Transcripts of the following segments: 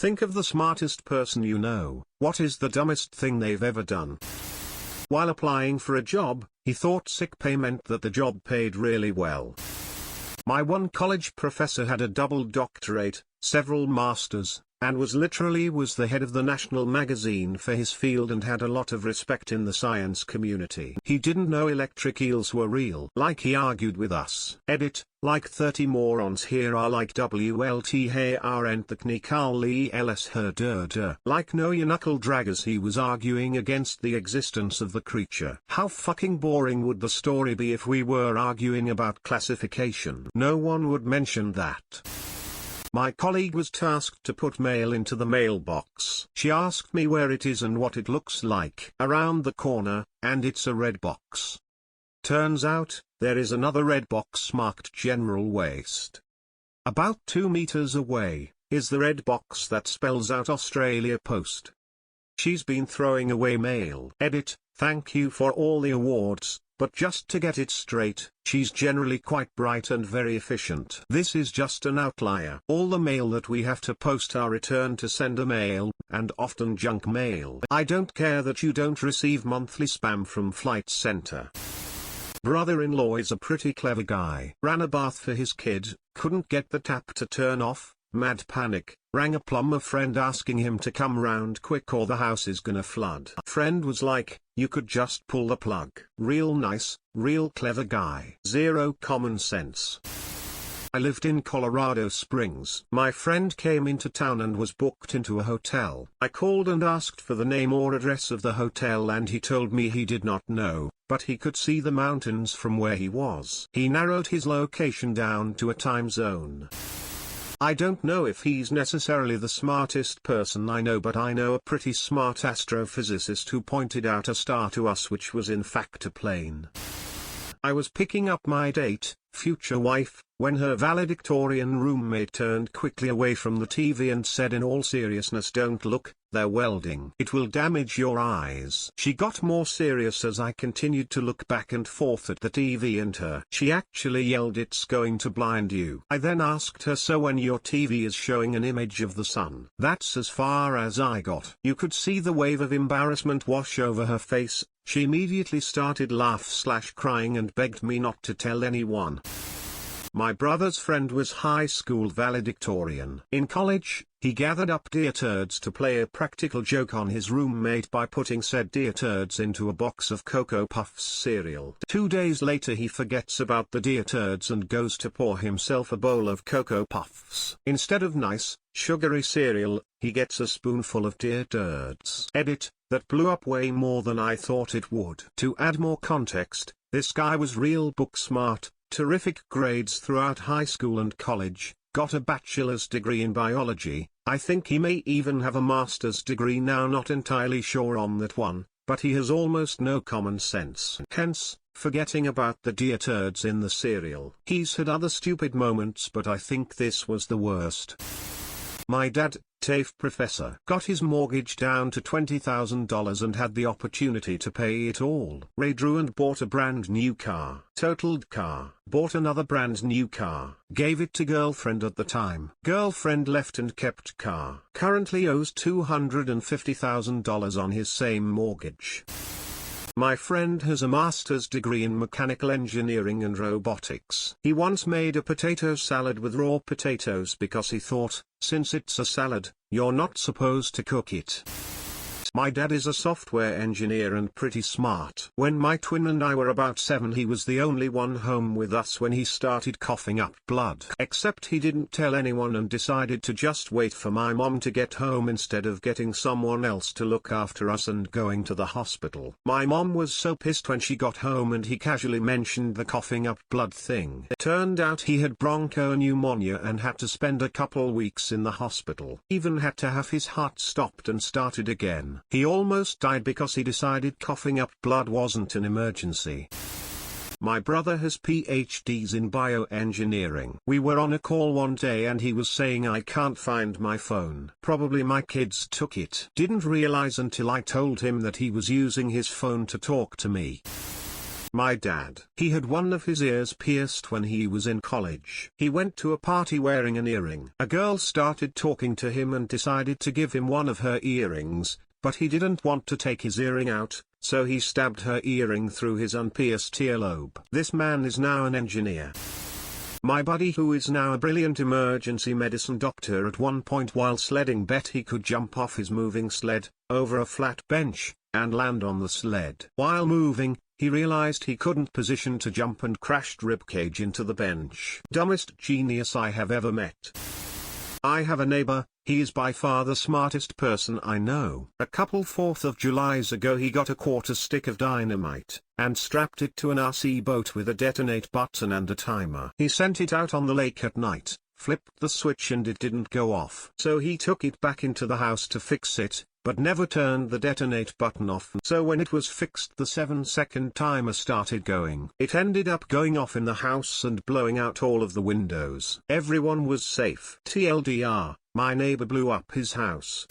Think of the smartest person you know. What is the dumbest thing they've ever done? While applying for a job, he thought sick pay meant that the job paid really well. My one college professor had a double doctorate, several masters, and was the head of the national magazine for his field and had a lot of respect in the science community. He didn't know electric eels were real. Like he argued with us. Edit, like 30 morons here are like WLT hey aren't technically ls her. Like no you knuckle draggers, he was arguing against the existence of the creature. How fucking boring would the story be if we were arguing about classification? No one would mention that. My colleague was tasked to put mail into the mailbox. She asked me where it is and what it looks like. Around the corner, and it's a red box. Turns out, there is another red box marked General Waste. About 2 meters away, is the red box that spells out Australia Post. She's been throwing away mail. Edit, thank you for all the awards. But just to get it straight, she's generally quite bright and very efficient. This is just an outlier. All the mail that we have to post are return to sender mail, and often junk mail. I don't care that you don't receive monthly spam from Flight Center. Brother-in-law is a pretty clever guy. Ran a bath for his kid, couldn't get the tap to turn off, mad panic, rang a plumber friend asking him to come round quick or the house is gonna flood. Friend was like, you could just pull the plug. Real nice, real clever guy. Zero common sense. I lived in Colorado Springs. My friend came into town and was booked into a hotel. I called and asked for the name or address of the hotel and he told me he did not know, but he could see the mountains from where he was. He narrowed his location down to a time zone. I don't know if he's necessarily the smartest person I know, but I know a pretty smart astrophysicist who pointed out a star to us which was in fact a plane. I was picking up my date, future wife, when her valedictorian roommate turned quickly away from the TV and said in all seriousness, don't look, they're welding. It will damage your eyes. She got more serious as I continued to look back and forth at the TV and her. She actually yelled, it's going to blind you. I then asked her, so when your TV is showing an image of the sun? That's as far as I got. You could see the wave of embarrassment wash over her face. She immediately started laugh/crying and begged me not to tell anyone. My brother's friend was high school valedictorian. In college, he gathered up deer turds to play a practical joke on his roommate by putting said deer turds into a box of Cocoa Puffs cereal. 2 days later he forgets about the deer turds and goes to pour himself a bowl of Cocoa Puffs. Instead of nice, sugary cereal, he gets a spoonful of deer turds. Edit, that blew up way more than I thought it would. To add more context, this guy was real book smart, terrific grades throughout high school and college, got a bachelor's degree in biology. I think he may even have a master's degree now, not entirely sure on that one, but he has almost no common sense. Hence, forgetting about the deer turds in the cereal. He's had other stupid moments, but I think this was the worst. My dad, TAFE professor, got his mortgage down to $20,000 and had the opportunity to pay it all. Ray drew and bought a brand new car. Totaled car. Bought another brand new car. Gave it to girlfriend at the time. Girlfriend left and kept car. Currently owes $250,000 on his same mortgage. My friend has a master's degree in mechanical engineering and robotics. He once made a potato salad with raw potatoes because he thought, since it's a salad, you're not supposed to cook it. My dad is a software engineer and pretty smart. When my twin and I were about 7, he was the only one home with us when he started coughing up blood. Except he didn't tell anyone and decided to just wait for my mom to get home instead of getting someone else to look after us and going to the hospital. My mom was so pissed when she got home and he casually mentioned the coughing up blood thing. It turned out he had bronchopneumonia and had to spend a couple weeks in the hospital. Even had to have his heart stopped and started again. He almost died because he decided coughing up blood wasn't an emergency. My brother has PhDs in bioengineering. We were on a call one day and he was saying, I can't find my phone. Probably my kids took it. Didn't realize until I told him that he was using his phone to talk to me. My dad. He had one of his ears pierced when he was in college. He went to a party wearing an earring. A girl started talking to him and decided to give him one of her earrings, but he didn't want to take his earring out, so he stabbed her earring through his unpierced earlobe. This man is now an engineer. My buddy, who is now a brilliant emergency medicine doctor, at one point while sledding bet he could jump off his moving sled, over a flat bench, and land on the sled. While moving, he realized he couldn't position to jump and crashed ribcage into the bench. Dumbest genius I have ever met. I have a neighbor, he is by far the smartest person I know. A couple 4th of Julys ago he got a quarter stick of dynamite, and strapped it to an RC boat with a detonate button and a timer. He sent it out on the lake at night, flipped the switch and it didn't go off. So he took it back into the house to fix it, but never turned the detonate button off. So when it was fixed, the 7-second timer started going. It ended up going off in the house and blowing out all of the windows. Everyone was safe. TLDR, my neighbor blew up his house.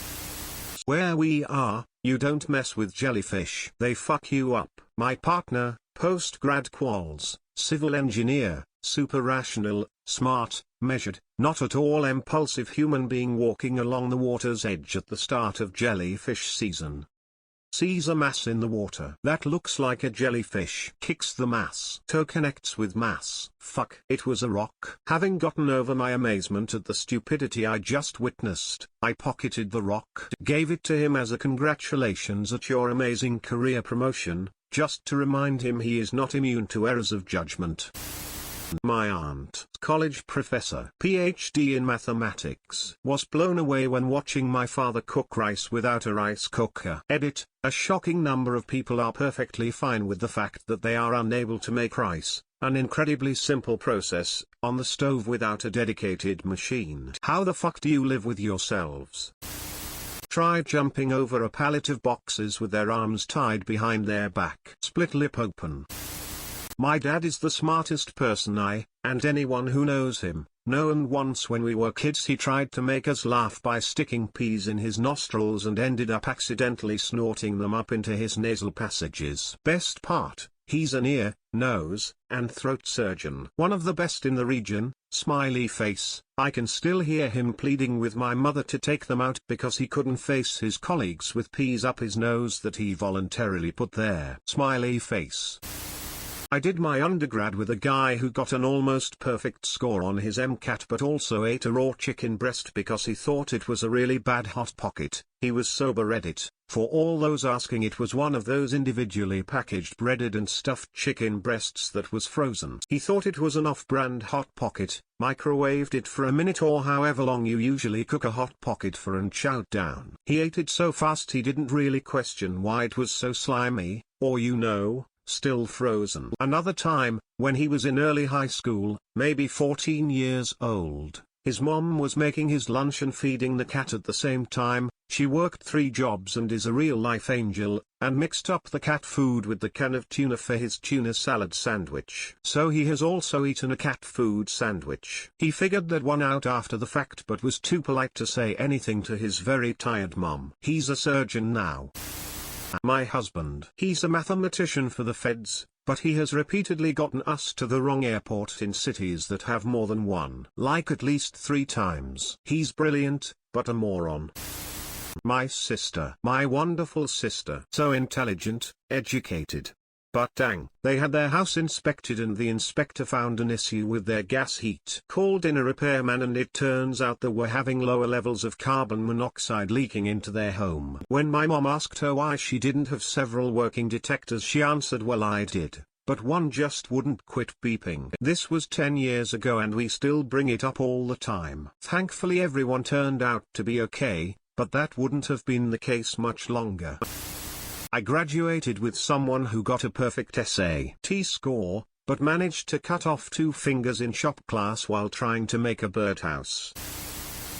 Where we are, you don't mess with jellyfish. They fuck you up. My partner, post-grad quals, civil engineer, super rational, smart, measured, not at all impulsive human being walking along the water's edge at the start of jellyfish season. Sees a mass in the water that looks like a jellyfish. Kicks the mass. Toe connects with mass. Fuck. It was a rock. Having gotten over my amazement at the stupidity I just witnessed, I pocketed the rock. Gave it to him as a congratulations at your amazing career promotion, just to remind him he is not immune to errors of judgment. My aunt, college professor, PhD in mathematics, was blown away when watching my father cook rice without a rice cooker. Edit, a shocking number of people are perfectly fine with the fact that they are unable to make rice, an incredibly simple process, on the stove without a dedicated machine. How the fuck do you live with yourselves? Try jumping over a pallet of boxes with their arms tied behind their back. Split lip open. My dad is the smartest person and anyone who knows him, know, and once when we were kids he tried to make us laugh by sticking peas in his nostrils and ended up accidentally snorting them up into his nasal passages. Best part, he's an ear, nose, and throat surgeon. One of the best in the region, smiley face. I can still hear him pleading with my mother to take them out because he couldn't face his colleagues with peas up his nose that he voluntarily put there. Smiley face. I did my undergrad with a guy who got an almost perfect score on his MCAT but also ate a raw chicken breast because he thought it was a really bad Hot Pocket. He was sober. Reddit, for all those asking, it was one of those individually packaged breaded and stuffed chicken breasts that was frozen. He thought it was an off-brand Hot Pocket, microwaved it for a minute or however long you usually cook a Hot Pocket for and chowed down. He ate it so fast he didn't really question why it was so slimy, or still frozen. Another time, when he was in early high school, maybe 14 years old, his mom was making his lunch and feeding the cat at the same time. She worked 3 jobs and is a real-life angel, and mixed up the cat food with the can of tuna for his tuna salad sandwich. So he has also eaten a cat food sandwich. He figured that one out after the fact but was too polite to say anything to his very tired mom. He's a surgeon now. My husband. He's a mathematician for the feds, but he has repeatedly gotten us to the wrong airport in cities that have more than one. Like at least 3 times. He's brilliant, but a moron. My sister. My wonderful sister. So intelligent, educated. But dang, they had their house inspected and the inspector found an issue with their gas heat. Called in a repairman and it turns out they were having lower levels of carbon monoxide leaking into their home. When my mom asked her why she didn't have several working detectors, she answered, well, I did, but one just wouldn't quit beeping. This was 10 years ago and we still bring it up all the time. Thankfully everyone turned out to be okay, but that wouldn't have been the case much longer. I graduated with someone who got a perfect SAT score, but managed to cut off 2 fingers in shop class while trying to make a birdhouse.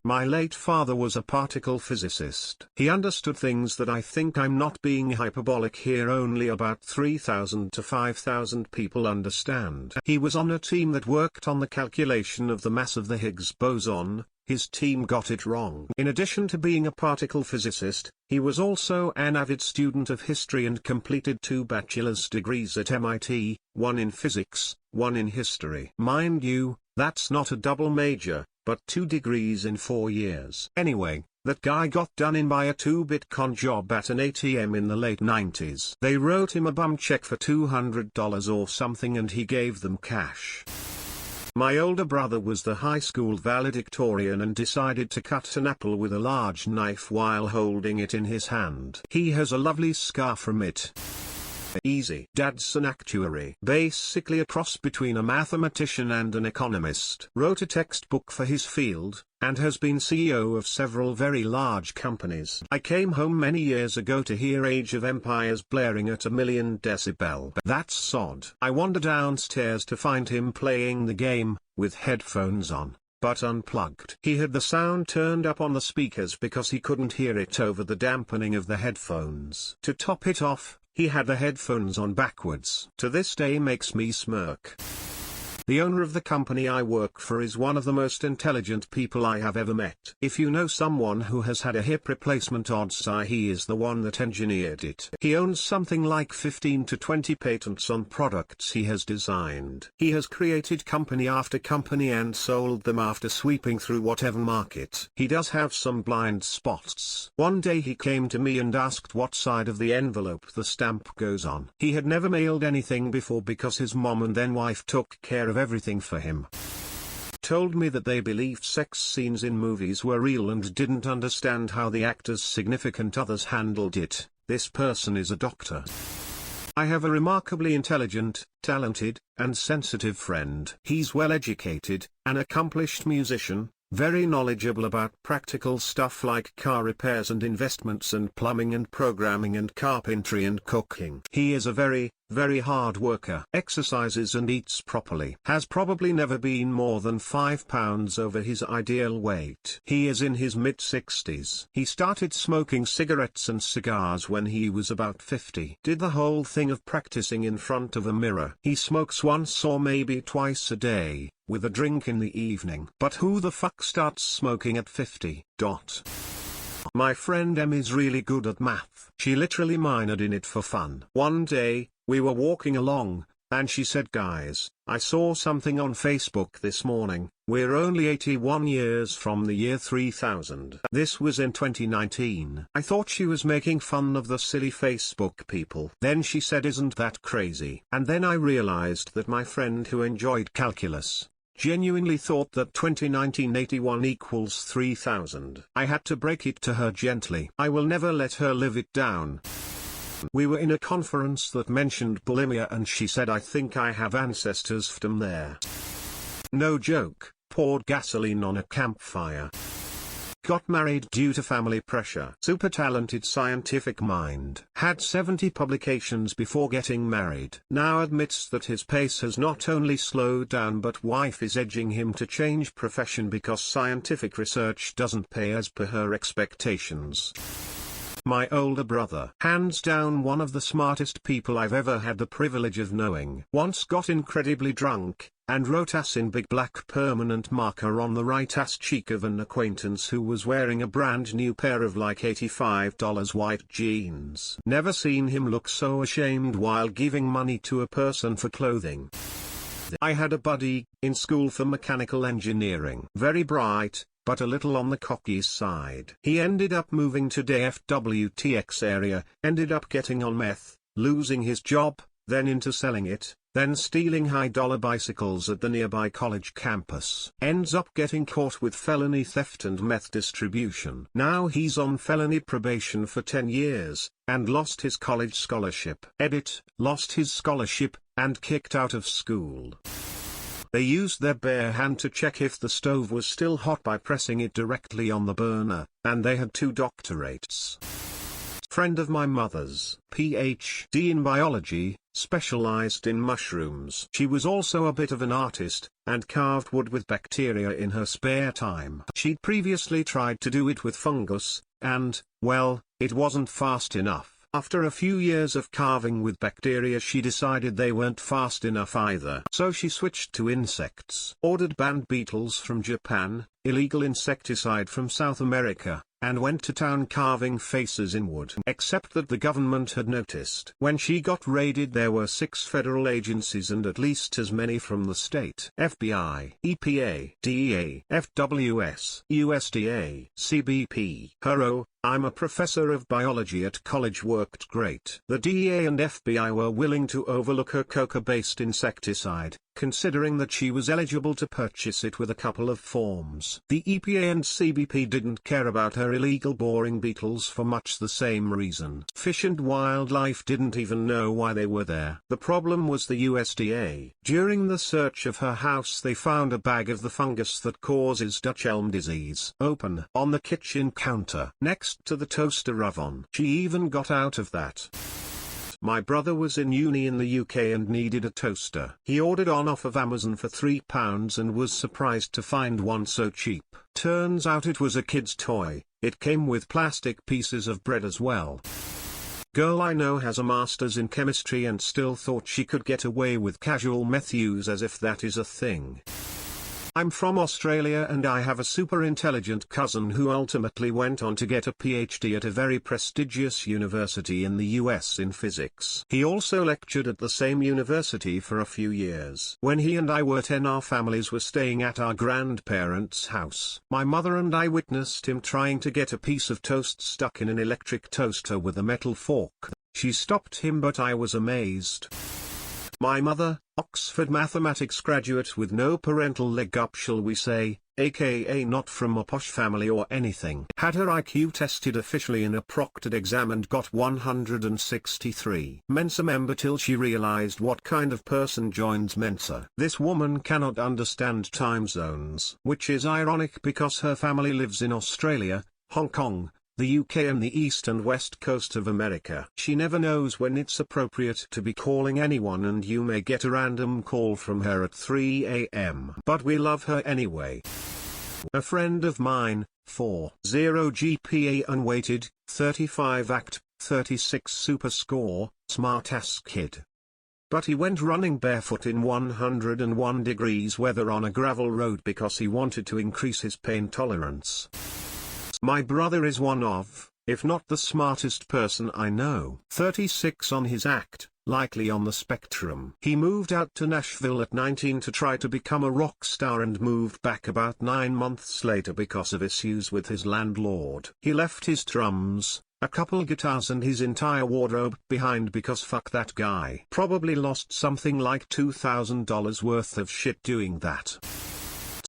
My late father was a particle physicist. He understood things that I think I'm not being hyperbolic here only about 3,000 to 5,000 people understand. He was on a team that worked on the calculation of the mass of the Higgs boson. his team got it wrong. In addition to being a particle physicist, he was also an avid student of history and completed 2 bachelor's degrees at MIT, one in physics, one in history. Mind you, that's not a double major, but 2 degrees in 4 years. Anyway, that guy got done in by a 2-bit con job at an ATM in the late 90s. They wrote him a bum check for $200 or something and he gave them cash. My older brother was the high school valedictorian and decided to cut an apple with a large knife while holding it in his hand. He has a lovely scar from it. Easy. Dad's an actuary. Basically a cross between a mathematician and an economist. Wrote a textbook for his field, and has been CEO of several very large companies. I came home many years ago to hear Age of Empires blaring at 1,000,000 decibel. That's sod. I wander downstairs to find him playing the game, with headphones on, but unplugged. He had the sound turned up on the speakers because he couldn't hear it over the dampening of the headphones. To top it off, he had the headphones on backwards. To this day makes me smirk. The owner of the company I work for is one of the most intelligent people I have ever met. If you know someone who has had a hip replacement, odds are he is the one that engineered it. He owns something like 15 to 20 patents on products he has designed. He has created company after company and sold them after sweeping through whatever market. He does have some blind spots. One day he came to me and asked what side of the envelope the stamp goes on. He had never mailed anything before because his mom and then wife took care of everything for him. Told me that they believed sex scenes in movies were real and didn't understand how the actors' significant others handled it. This person is a doctor. I have a remarkably intelligent, talented, and sensitive friend. He's well educated, an accomplished musician, very knowledgeable about practical stuff like car repairs and investments and plumbing and programming and carpentry and cooking. He is a very, very hard worker. Exercises and eats properly. Has probably never been more than 5 pounds over his ideal weight. He is in his mid-60s. He started smoking cigarettes and cigars when he was about 50. Did the whole thing of practicing in front of a mirror. He smokes once or maybe twice a day, with a drink in the evening. But who the fuck starts smoking at 50? My friend Em is really good at math. She literally minored in it for fun. One day, we were walking along, and she said, "Guys, I saw something on Facebook this morning. We're only 81 years from the year 3000. This was in 2019. I thought she was making fun of the silly Facebook people. Then she said, "Isn't that crazy?" And then I realized that my friend who enjoyed calculus genuinely thought that 2019 equals 3000. I had to break it to her gently. I will never let her live it down. We were in a conference that mentioned bulimia and she said, "I think I have ancestors from there." No joke, poured gasoline on a campfire. Got married due to family pressure. Super talented scientific mind. Had 70 publications before getting married. Now admits that his pace has not only slowed down but wife is edging him to change profession because scientific research doesn't pay as per her expectations. My older brother. Hands down one of the smartest people I've ever had the privilege of knowing. Once got incredibly drunk, and wrote ass in big black permanent marker on the right ass cheek of an acquaintance who was wearing a brand new pair of like $85 white jeans. Never seen him look so ashamed while giving money to a person for clothing. I had a buddy, in school for mechanical engineering. Very bright, but a little on the cocky side. He ended up moving to the FWTX area, ended up getting on meth, losing his job, then into selling it, then stealing high-dollar bicycles at the nearby college campus. Ends up getting caught with felony theft and meth distribution. Now he's on felony probation for 10 years, and lost his college scholarship. Edit, lost his scholarship, and kicked out of school. They used their bare hand to check if the stove was still hot by pressing it directly on the burner, and they had 2 doctorates. Friend of my mother's, PhD in biology, specialized in mushrooms. She was also a bit of an artist, and carved wood with bacteria in her spare time. She'd previously tried to do it with fungus, and, well, it wasn't fast enough. After a few years of carving with bacteria, she decided they weren't fast enough either. So she switched to insects. Ordered banned beetles from Japan, illegal insecticide from South America, and went to town carving faces in wood. Except that the government had noticed. When she got raided, there were 6 federal agencies and at least as many from the state: FBI, EPA, DEA, FWS, USDA, CBP. I'm a professor of biology at college, worked great. The DEA and FBI were willing to overlook her coca-based insecticide, considering that she was eligible to purchase it with a couple of forms. The EPA and CBP didn't care about her illegal boring beetles for much the same reason. Fish and Wildlife didn't even know why they were there. The problem was the USDA. During the search of her house, they found a bag of the fungus that causes Dutch elm disease open on the kitchen counter next to the toaster oven. She even got out of that. My brother was in uni in the UK and needed a toaster. He ordered on off of Amazon for £3 and was surprised to find one so cheap. Turns out it was a kid's toy. It came with plastic pieces of bread as well. Girl I know has a master's in chemistry and still thought she could get away with casual meth use, as if that is a thing. I'm from Australia and I have a super intelligent cousin who ultimately went on to get a PhD at a very prestigious university in the US in physics. He also lectured at the same university for a few years. When he and I were 10, our families were staying at our grandparents' house. My mother and I witnessed him trying to get a piece of toast stuck in an electric toaster with a metal fork. She stopped him, but I was amazed. My mother, Oxford mathematics graduate with no parental leg up, shall we say, aka not from a posh family or anything, had her IQ tested officially in a proctored exam and got 163. Mensa member till she realized what kind of person joins Mensa. This woman cannot understand time zones, which is ironic because her family lives in Australia, Hong Kong, the UK and the east and west coast of America. She never knows when it's appropriate to be calling anyone, and you may get a random call from her at 3 AM. But we love her anyway. A friend of mine, 4.0 GPA unweighted, 35 ACT, 36 super score, smart-ass kid. But he went running barefoot in 101 degrees weather on a gravel road because he wanted to increase his pain tolerance. My brother is one of, if not the smartest person I know. 36 on his ACT, likely on the spectrum. He moved out to Nashville at 19 to try to become a rock star and moved back about 9 months later because of issues with his landlord. He left his drums, a couple guitars and his entire wardrobe behind because fuck that guy. Probably lost something like $2,000 worth of shit doing that.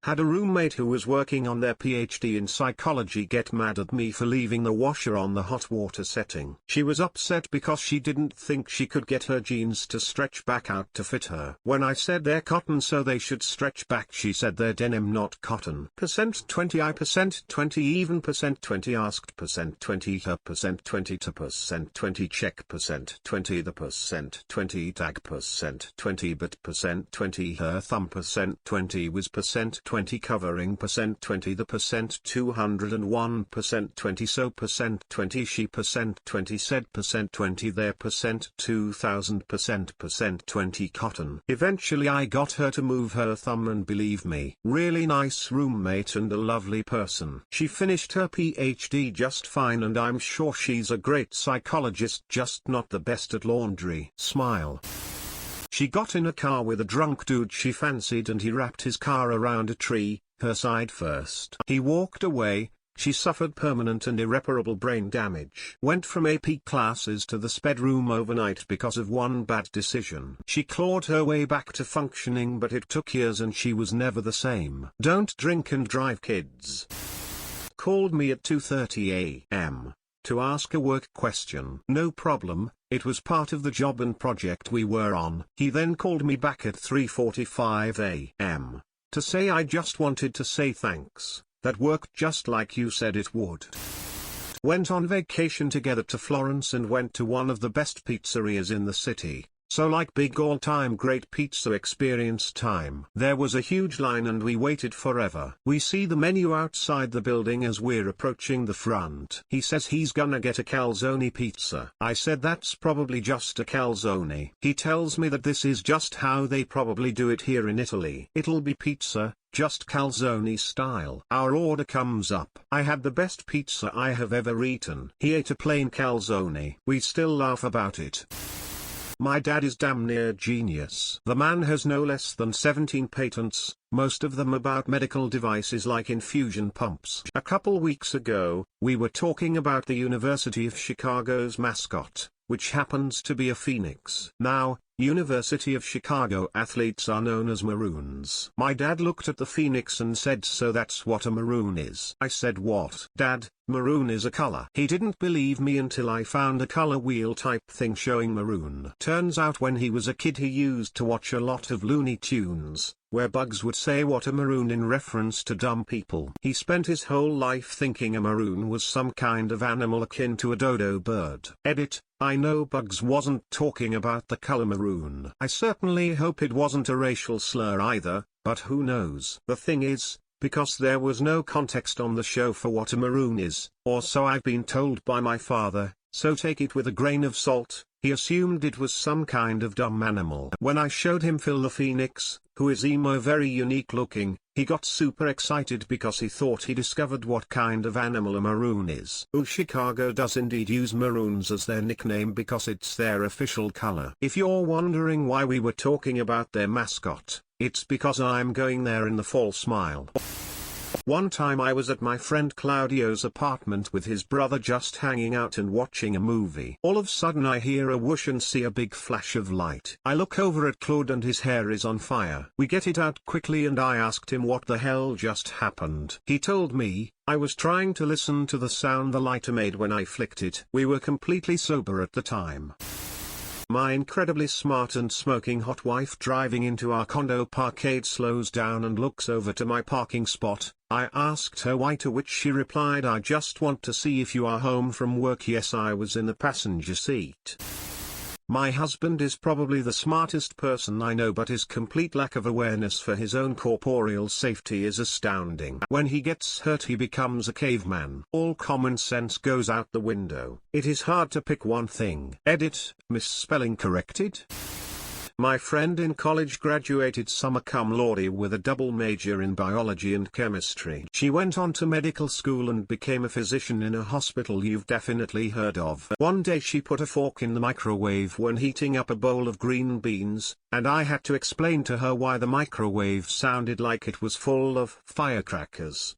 Had a roommate who was working on their PhD in psychology get mad at me for leaving the washer on the hot water setting. She was upset because she didn't think she could get her jeans to stretch back out to fit her. When I said they're cotton so they should stretch back, she said they're denim not cotton. Percent 20 I percent 20 even percent 20 asked percent 20 her percent 20 to percent 20 check percent 20 the percent 20 tag percent 20 but percent 20 her thumb percent 20 was percent 20 covering percent 20 the percent 201% 20 so percent 20 she percent 20 said percent 20 their percent 2000% 20 cotton. Eventually I got her to move her thumb and believe me, really nice roommate and a lovely person. She finished her PhD just fine and I'm sure she's a great psychologist, just not the best at laundry. Smile. She got in a car with a drunk dude she fancied and he wrapped his car around a tree, her side first. He walked away. She suffered permanent and irreparable brain damage. Went from AP classes to the sped room overnight because of one bad decision. She clawed her way back to functioning, but it took years and she was never the same. Don't drink and drive, kids. Called me at 2:30 AM. To ask a work question. No problem, it was part of the job and project we were on. He then called me back at 3:45 AM. To say I just wanted to say thanks, that worked just like you said it would. Went on vacation together to Florence and went to one of the best pizzerias in the city. So like big all-time great pizza experience time. There was a huge line and we waited forever. We see the menu outside the building as we're approaching the front. He says he's gonna get a calzone pizza. I said that's probably just a calzone. He tells me that this is just how they probably do it here in Italy. It'll be pizza, just calzone style. Our order comes up. I had the best pizza I have ever eaten. He ate a plain calzone. We still laugh about it. My dad is damn near genius. The man has no less than 17 patents, most of them about medical devices like infusion pumps. A couple weeks ago, we were talking about the University of Chicago's mascot, which happens to be a phoenix. Now, University of Chicago athletes are known as Maroons. My dad looked at the phoenix and said, so that's what a maroon is. I said, what? Dad, maroon is a color. He didn't believe me until I found a color wheel type thing showing maroon. Turns out when he was a kid he used to watch a lot of Looney Tunes, where Bugs would say what a maroon in reference to dumb people. He spent his whole life thinking a maroon was some kind of animal akin to a dodo bird. Edit, I know Bugs wasn't talking about the color maroon. I certainly hope it wasn't a racial slur either, but who knows. The thing is, because there was no context on the show for what a maroon is, or so I've been told by my father, so take it with a grain of salt. He assumed it was some kind of dumb animal. When I showed him Phil the Phoenix, who is emo very unique looking, he got super excited because he thought he discovered what kind of animal a maroon is. Chicago does indeed use maroons as their nickname because it's their official color. If you're wondering why we were talking about their mascot, it's because I'm going there in the fall. Smile. One time I was at my friend Claudio's apartment with his brother just hanging out and watching a movie. All of a sudden I hear a whoosh and see a big flash of light. I look over at Claude and his hair is on fire. We get it out quickly and I asked him what the hell just happened. He told me, I was trying to listen to the sound the lighter made when I flicked it. We were completely sober at the time. My incredibly smart and smoking hot wife driving into our condo parkade slows down and looks over to my parking spot. I asked her why, to which she replied, I just want to see if you are home from work. Yes, I was in the passenger seat. My husband is probably the smartest person I know, but his complete lack of awareness for his own corporeal safety is astounding. When he gets hurt he becomes a caveman. All common sense goes out the window. It is hard to pick one thing. Edit, misspelling corrected. My friend in college graduated summa cum laude with a double major in biology and chemistry. She went on to medical school and became a physician in a hospital you've definitely heard of. One day she put a fork in the microwave when heating up a bowl of green beans, and I had to explain to her why the microwave sounded like it was full of firecrackers.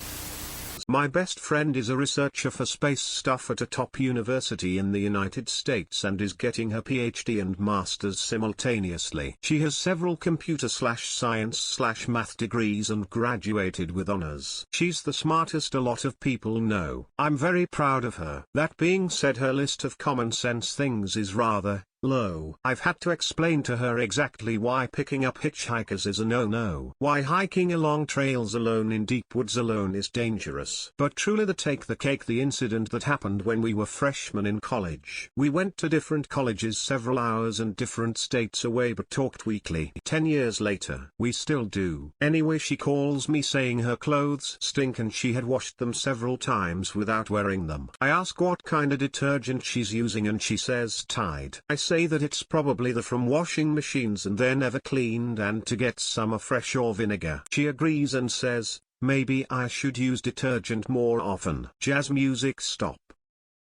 My best friend is a researcher for space stuff at a top university in the United States and is getting her PhD and master's simultaneously. She has several computer/science/math degrees and graduated with honors. She's the smartest a lot of people know. I'm very proud of her. That being said, her list of common sense things is rather low. I've had to explain to her exactly why picking up hitchhikers is a no-no. Why hiking along trails alone in deep woods alone is dangerous. But truly the cake the incident that happened when we were freshmen in college. We went to different colleges several hours and different states away but talked weekly. 10 years later, we still do. Anyway, she calls me saying her clothes stink and she had washed them several times without wearing them. I ask what kind of detergent she's using and she says Tide. I say that it's probably the from washing machines and they're never cleaned and to get summer fresh or vinegar. She agrees and says, maybe I should use detergent more often. Jazz music stop.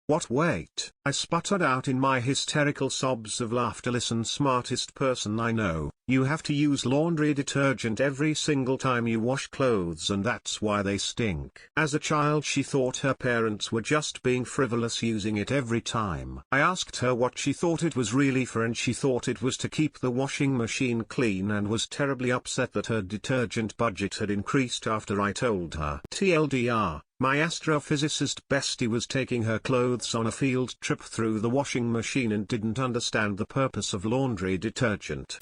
What, wait? I sputtered out in my hysterical sobs of laughter. Listen, smartest person I know, you have to use laundry detergent every single time you wash clothes and that's why they stink. As a child she thought her parents were just being frivolous using it every time. I asked her what she thought it was really for and she thought it was to keep the washing machine clean and was terribly upset that her detergent budget had increased after I told her. TLDR. My astrophysicist bestie was taking her clothes on a field trip through the washing machine and didn't understand the purpose of laundry detergent.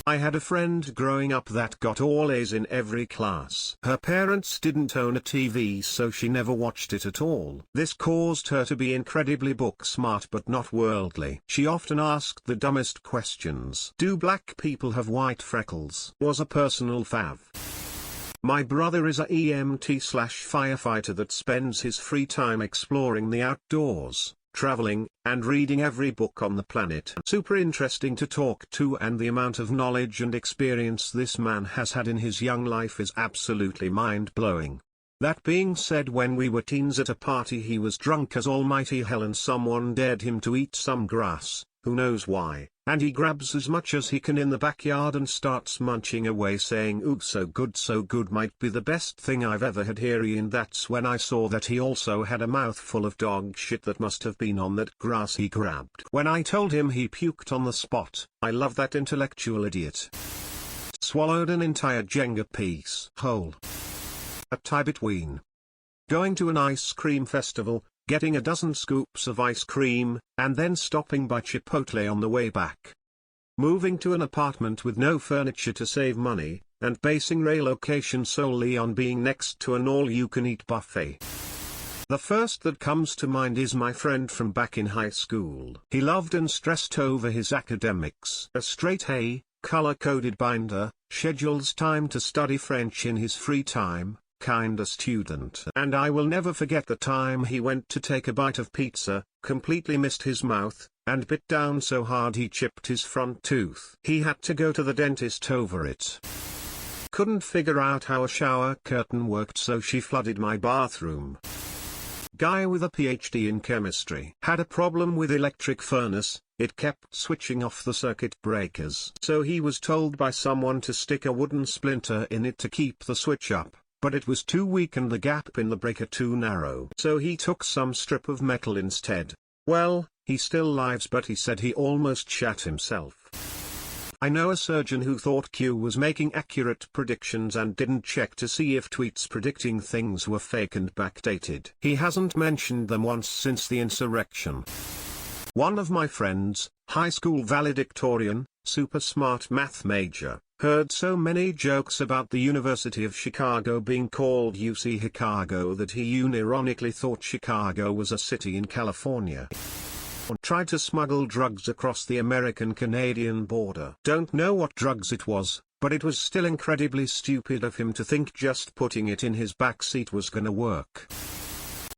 I had a friend growing up that got all A's in every class. Her parents didn't own a TV, so she never watched it at all. This caused her to be incredibly book smart but not worldly. She often asked the dumbest questions. Do black people have white freckles? Was a personal fav. My brother is a EMT/firefighter that spends his free time exploring the outdoors, traveling, and reading every book on the planet. Super interesting to talk to, and the amount of knowledge and experience this man has had in his young life is absolutely mind-blowing. That being said, when we were teens at a party, he was drunk as almighty hell and someone dared him to eat some grass, who knows why, and he grabs as much as he can in the backyard and starts munching away saying, "Ooh, so good, might be the best thing I've ever had here." And that's when I saw that he also had a mouthful of dog shit that must have been on that grass he grabbed. When I told him, he puked on the spot. I love that intellectual idiot. Swallowed an entire Jenga piece whole. A tie between going to an ice cream festival, getting a dozen scoops of ice cream, and then stopping by Chipotle on the way back. Moving to an apartment with no furniture to save money, and basing relocation solely on being next to an all-you-can-eat buffet. The first that comes to mind is my friend from back in high school. He loved and stressed over his academics. A straight A, color-coded binder, schedules time to study French in his free time. Kinda student. And I will never forget the time he went to take a bite of pizza, completely missed his mouth, and bit down so hard he chipped his front tooth. He had to go to the dentist over it. Couldn't figure out how a shower curtain worked, so she flooded my bathroom. Guy with a PhD in chemistry had a problem with electric furnace. It kept switching off the circuit breakers. So he was told by someone to stick a wooden splinter in it to keep the switch up. But it was too weak and the gap in the breaker too narrow. So he took some strip of metal instead. Well, he still lives, but he said he almost shat himself. I know a surgeon who thought Q was making accurate predictions and didn't check to see if tweets predicting things were fake and backdated. He hasn't mentioned them once since the insurrection. One of my friends, high school valedictorian, super smart math major, heard so many jokes about the University of Chicago being called UC Chicago that he unironically thought Chicago was a city in California. Tried to smuggle drugs across the American-Canadian border. Don't know what drugs it was, but it was still incredibly stupid of him to think just putting it in his backseat was gonna work.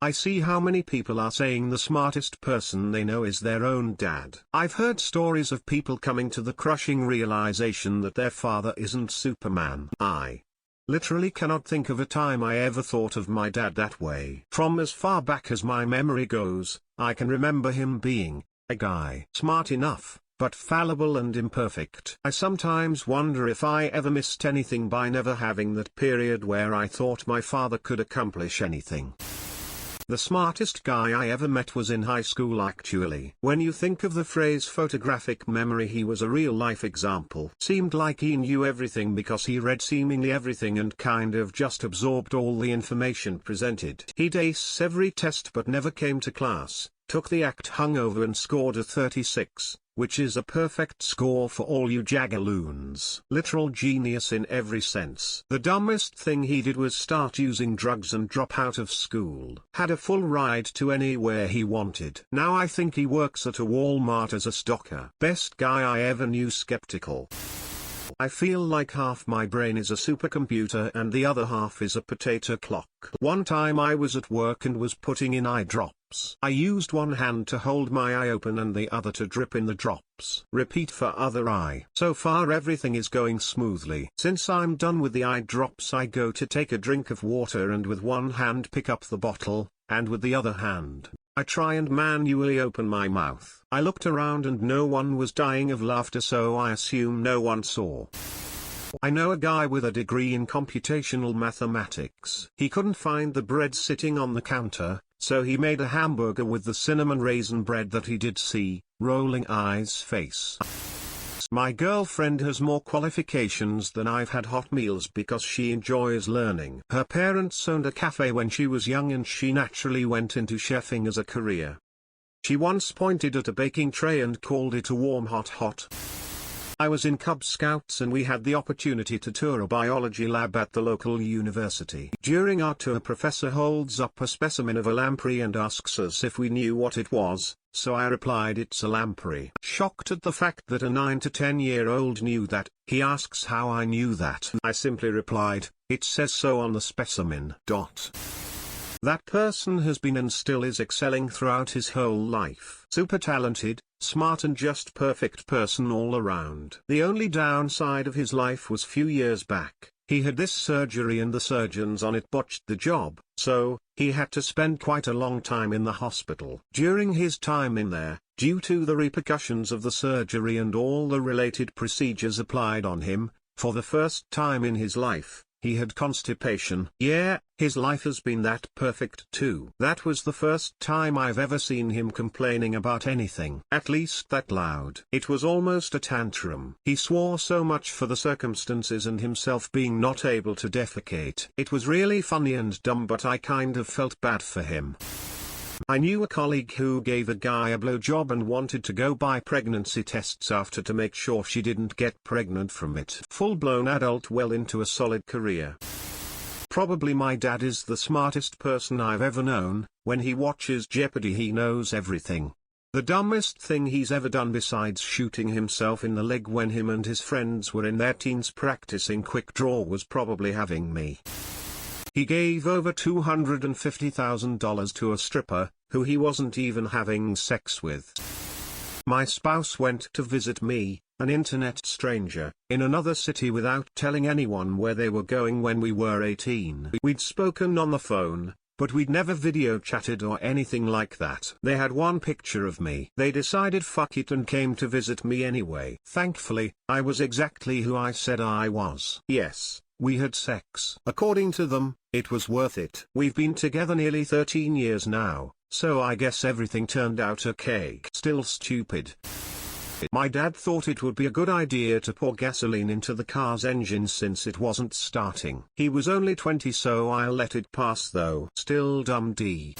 I see how many people are saying the smartest person they know is their own dad. I've heard stories of people coming to the crushing realization that their father isn't Superman. I literally cannot think of a time I ever thought of my dad that way. From as far back as my memory goes, I can remember him being a guy smart enough, but fallible and imperfect. I sometimes wonder if I ever missed anything by never having that period where I thought my father could accomplish anything. The smartest guy I ever met was in high school actually. When you think of the phrase photographic memory, he was a real-life example. Seemed like he knew everything because he read seemingly everything and kind of just absorbed all the information presented. He'd ace every test but never came to class, took the act hungover and scored a 36. Which is a perfect score for all you jagaloons. Literal genius in every sense. The dumbest thing he did was start using drugs and drop out of school. Had a full ride to anywhere he wanted. Now I think he works at a Walmart as a stocker. Best guy I ever knew. Skeptical. I feel like half my brain is a supercomputer and the other half is a potato clock. One time I was at work and was putting in eye drops. I used one hand to hold my eye open and the other to drip in the drops. Repeat for other eye. So far everything is going smoothly. Since I'm done with the eye drops, I go to take a drink of water and with one hand pick up the bottle, and with the other hand, I try and manually open my mouth. I looked around and no one was dying of laughter, so I assume no one saw. I know a guy with a degree in computational mathematics. He couldn't find the bread sitting on the counter, so he made a hamburger with the cinnamon raisin bread that he did see. Rolling eyes face. My girlfriend has more qualifications than I've had hot meals because she enjoys learning. Her parents owned a cafe when she was young and she naturally went into chefing as a career. She once pointed at a baking tray and called it a warm hot hot. I was in Cub Scouts and we had the opportunity to tour a biology lab at the local university. During our tour, Professor holds up a specimen of a lamprey and asks us if we knew what it was, so I replied it's a lamprey. Shocked at the fact that a 9 to 10-year-old knew that, he asks how I knew that. I simply replied, it says so on the specimen. That person has been and still is excelling throughout his whole life. Super talented, smart and just perfect person all around. The only downside of his life was few years back. He had this surgery and the surgeons on it botched the job, so, he had to spend quite a long time in the hospital. During his time in there, due to the repercussions of the surgery and all the related procedures applied on him, for the first time in his life, he had constipation. Yeah, his life has been that perfect too. That was the first time I've ever seen him complaining about anything. At least that loud. It was almost a tantrum. He swore so much for the circumstances and himself being not able to defecate. It was really funny and dumb, but I kind of felt bad for him. I knew a colleague who gave a guy a blowjob and wanted to go buy pregnancy tests after to make sure she didn't get pregnant from it. Full-blown adult well into a solid career. Probably my dad is the smartest person I've ever known. When he watches Jeopardy he knows everything. The dumbest thing he's ever done besides shooting himself in the leg when him and his friends were in their teens practicing quick draw was probably having me. He gave over $250,000 to a stripper, who he wasn't even having sex with. My spouse went to visit me, an internet stranger, in another city without telling anyone where they were going when we were 18. We'd spoken on the phone, but we'd never video chatted or anything like that. They had one picture of me. They decided fuck it and came to visit me anyway. Thankfully, I was exactly who I said I was. Yes. We had sex. According to them, it was worth it. We've been together nearly 13 years now, so I guess everything turned out okay. Still stupid. My dad thought it would be a good idea to pour gasoline into the car's engine since it wasn't starting. He was only 20, so I'll let it pass though. Still dumb D.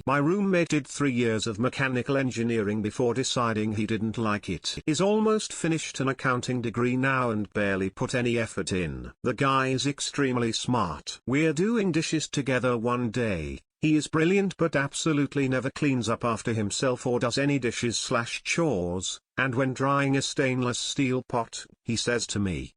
My roommate did 3 years of mechanical engineering before deciding he didn't like it. He's almost finished an accounting degree now and barely put any effort in. The guy is extremely smart. We're doing dishes together one day. He is brilliant but absolutely never cleans up after himself or does any dishes/chores, and when drying a stainless steel pot, he says to me,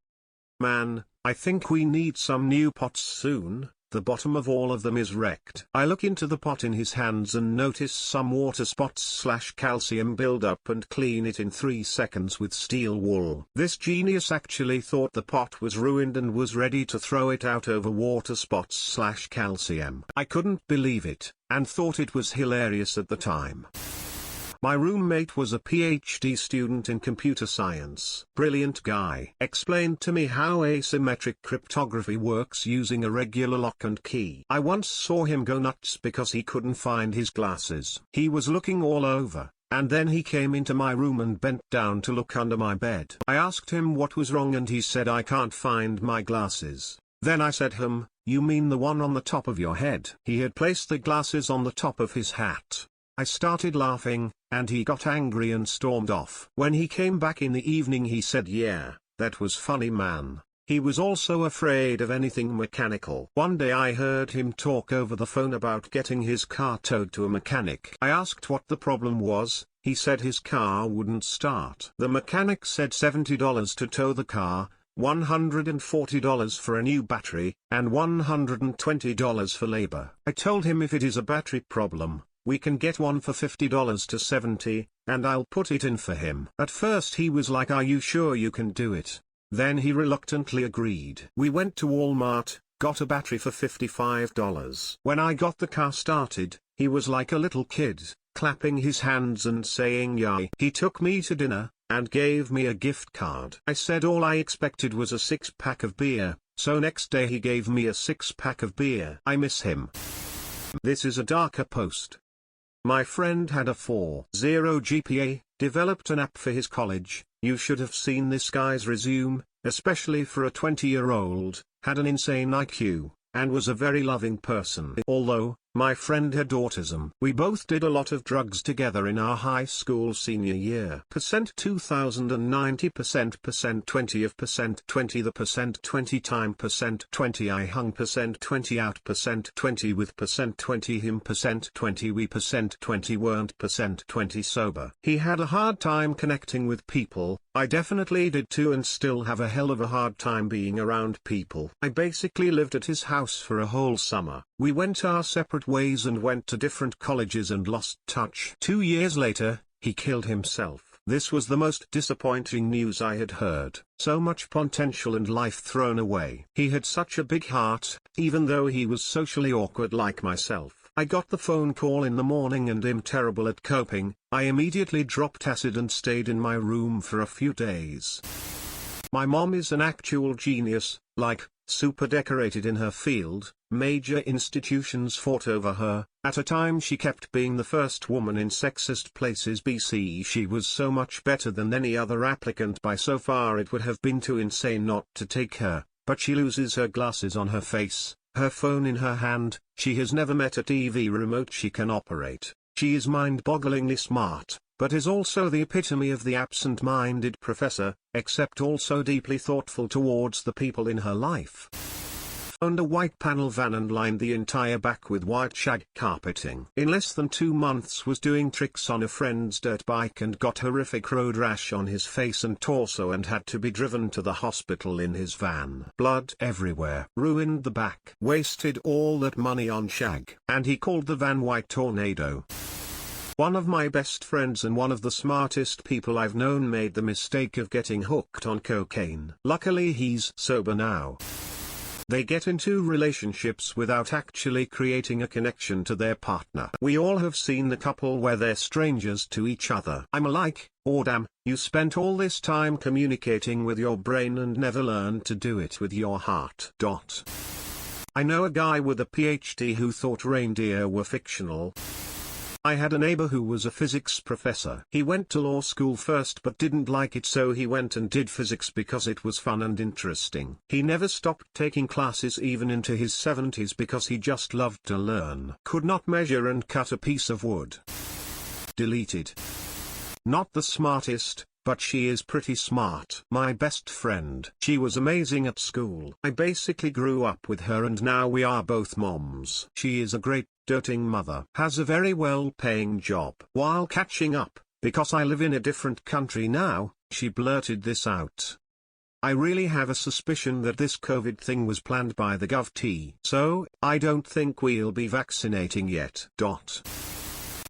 "Man, I think we need some new pots soon. The bottom of all of them is wrecked." I look into the pot in his hands and notice some water spots/calcium buildup and clean it in 3 seconds with steel wool. This genius actually thought the pot was ruined and was ready to throw it out over water spots/calcium. I couldn't believe it, and thought it was hilarious at the time. My roommate was a PhD student in computer science. Brilliant guy. Explained to me how asymmetric cryptography works using a regular lock and key. I once saw him go nuts because he couldn't find his glasses. He was looking all over, and then he came into my room and bent down to look under my bed. I asked him what was wrong and he said, "I can't find my glasses." Then I said, "You mean the one on the top of your head?" He had placed the glasses on the top of his hat. I started laughing, and he got angry and stormed off. When he came back in the evening he said, "Yeah, that was funny, man." He was also afraid of anything mechanical. One day I heard him talk over the phone about getting his car towed to a mechanic. I asked what the problem was. He said his car wouldn't start. The mechanic said $70 to tow the car, $140 for a new battery, and $120 for labor. I told him if it is a battery problem, we can get one for $50 to $70, and I'll put it in for him. At first he was like, "Are you sure you can do it?" Then he reluctantly agreed. We went to Walmart, got a battery for $55. When I got the car started, he was like a little kid, clapping his hands and saying yay. He took me to dinner, and gave me a gift card. I said all I expected was a 6-pack of beer, so next day he gave me a 6-pack of beer. I miss him. This is a darker post. My friend had a 4.0 GPA, developed an app for his college. You should have seen this guy's resume, especially for a 20-year-old, had an insane IQ, and was a very loving person. Although, My friend had autism. We both did a lot of drugs together in our high school senior year. Percent 2090% percent 20 of percent 20 the percent 20 time percent 20 I hung percent 20 out percent 20 with percent 20 him percent 20 we percent 20 weren't percent 20 sober. He had a hard time connecting with people. I definitely did too and still have a hell of a hard time being around people. I basically lived at his house for a whole summer. We went our separate ways and went to different colleges and lost touch. 2 years later, he killed himself. This was the most disappointing news I had heard. So much potential and life thrown away. He had such a big heart, even though he was socially awkward like myself. I got the phone call in the morning and am terrible at coping. I immediately dropped acid and stayed in my room for a few days. My mom is an actual genius, like, super decorated in her field. Major institutions fought over her. At a time she kept being the first woman in sexist places BC. She was so much better than any other applicant by so far it would have been too insane not to take her, but she loses her glasses on her face, her phone in her hand. She has never met a TV remote she can operate. She is mind-bogglingly smart, but is also the epitome of the absent-minded professor, except also deeply thoughtful towards the people in her life. Owned a white panel van and lined the entire back with white shag carpeting. In less than 2 months was doing tricks on a friend's dirt bike and got horrific road rash on his face and torso and had to be driven to the hospital in his van. Blood everywhere. Ruined the back. Wasted all that money on shag. And he called the van White Tornado. One of my best friends and one of the smartest people I've known made the mistake of getting hooked on cocaine. Luckily he's sober now. They get into relationships without actually creating a connection to their partner. We all have seen the couple where they're strangers to each other. I'm like, oh damn, you spent all this time communicating with your brain and never learned to do it with your heart. I know a guy with a PhD who thought reindeer were fictional. I had a neighbor who was a physics professor. He went to law school first but didn't like it, so he went and did physics because it was fun and interesting. He never stopped taking classes even into his 70s because he just loved to learn. Could not measure and cut a piece of wood. Deleted. Not the smartest, but she is pretty smart. My best friend. She was amazing at school. I basically grew up with her and now we are both moms. She is a great doting mother. Has a very well-paying job. While catching up, because I live in a different country now, she blurted this out. I really have a suspicion that this COVID thing was planned by the Gov-T. So, I don't think we'll be vaccinating yet.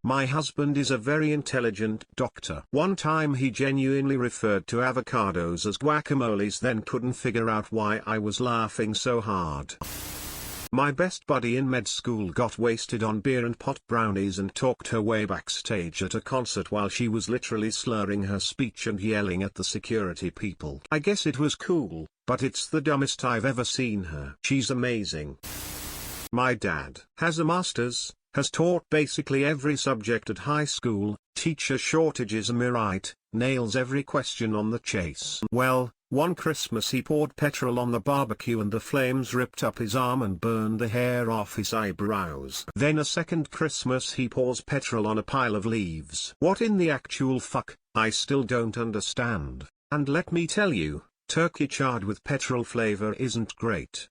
My husband is a very intelligent doctor. One time he genuinely referred to avocados as guacamoles, then couldn't figure out why I was laughing so hard. My best buddy in med school got wasted on beer and pot brownies and talked her way backstage at a concert while she was literally slurring her speech and yelling at the security people. I guess it was cool, but it's the dumbest I've ever seen her. She's amazing. My dad has a master's, has taught basically every subject at high school, teacher shortages am I right, nails every question on the chase. Well, one Christmas he poured petrol on the barbecue and the flames ripped up his arm and burned the hair off his eyebrows. Then a second Christmas he pours petrol on a pile of leaves. What in the actual fuck, I still don't understand. And let me tell you, turkey charred with petrol flavor isn't great.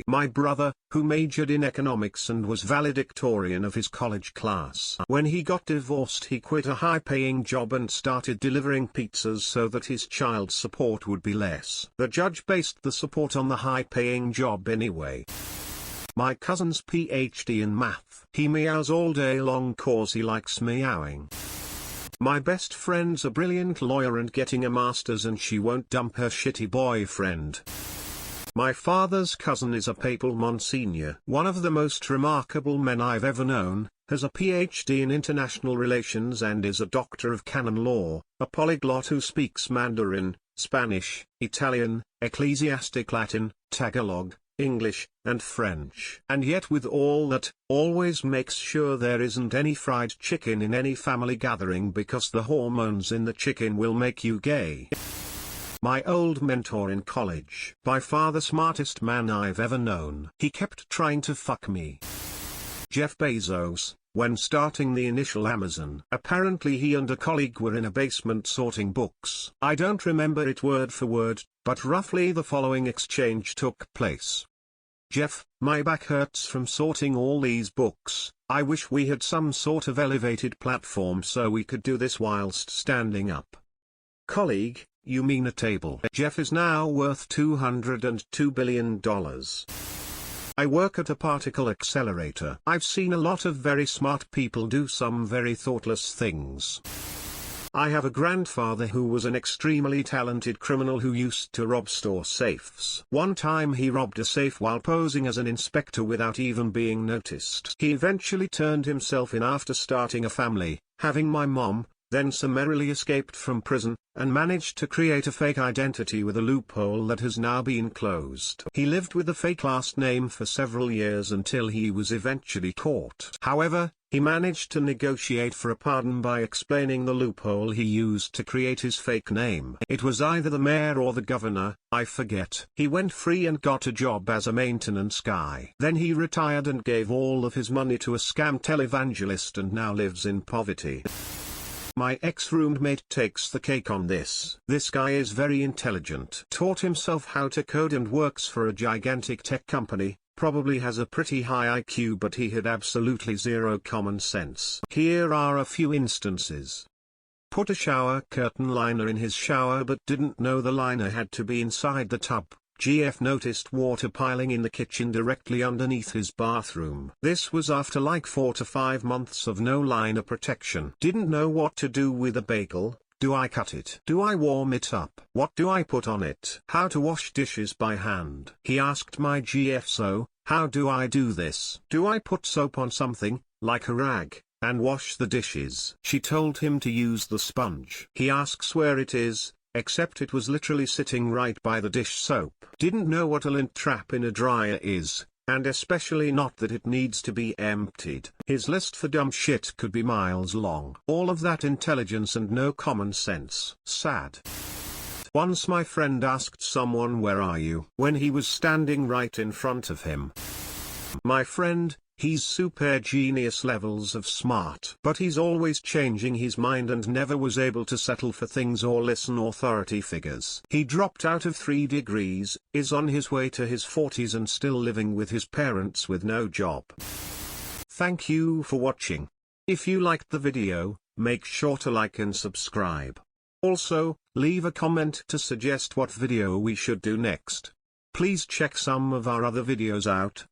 My brother, who majored in economics and was valedictorian of his college class. When he got divorced he quit a high-paying job and started delivering pizzas so that his child support would be less. The judge based the support on the high-paying job anyway. My cousin's PhD in math. He meows all day long cause he likes meowing. My best friend's a brilliant lawyer and getting a master's and she won't dump her shitty boyfriend. My father's cousin is a papal monsignor. One of the most remarkable men I've ever known, has a PhD in international relations and is a doctor of canon law, a polyglot who speaks Mandarin, Spanish, Italian, ecclesiastic Latin, Tagalog, English, and French. And yet with all that, always makes sure there isn't any fried chicken in any family gathering because the hormones in the chicken will make you gay. My old mentor in college. By far the smartest man I've ever known. He kept trying to fuck me. Jeff Bezos, when starting the initial Amazon. Apparently he and a colleague were in a basement sorting books. I don't remember it word for word, but roughly the following exchange took place. Jeff, my back hurts from sorting all these books. I wish we had some sort of elevated platform so we could do this whilst standing up. Colleague, you mean a table? Jeff is now worth $202 billion. I work at a particle accelerator. I've seen a lot of very smart people do some very thoughtless things. I have a grandfather who was an extremely talented criminal who used to rob store safes. One time he robbed a safe while posing as an inspector without even being noticed. He eventually turned himself in after starting a family, having my mom, then summarily escaped from prison, and managed to create a fake identity with a loophole that has now been closed. He lived with a fake last name for several years until he was eventually caught. However, he managed to negotiate for a pardon by explaining the loophole he used to create his fake name. It was either the mayor or the governor, I forget. He went free and got a job as a maintenance guy. Then he retired and gave all of his money to a scam televangelist and now lives in poverty. My ex-roommate takes the cake on this. This guy is very intelligent. Taught himself how to code and works for a gigantic tech company, probably has a pretty high IQ but he had absolutely zero common sense. Here are a few instances. Put a shower curtain liner in his shower but didn't know the liner had to be inside the tub. GF noticed water piling in the kitchen directly underneath his bathroom. This was after like 4 to 5 months of no liner protection. Didn't know what to do with a bagel. Do I cut it? Do I warm it up? What do I put on it? How to wash dishes by hand? He asked my GF, so, how do I do this? Do I put soap on something, like a rag, and wash the dishes? She told him to use the sponge. He asks where it is, except it was literally sitting right by the dish soap. Didn't know what a lint trap in a dryer is, and especially not that it needs to be emptied. His list for dumb shit could be miles long. All of that intelligence and no common sense. Sad. Once my friend asked someone, "Where are you?" when he was standing right in front of him. My friend, he's super genius levels of smart. But he's always changing his mind and never was able to settle for things or listen authority figures. He dropped out of 3 degrees, is on his way to his 40s and still living with his parents with no job. Thank you for watching. If you liked the video, make sure to like and subscribe. Also, leave a comment to suggest what video we should do next. Please check some of our other videos out.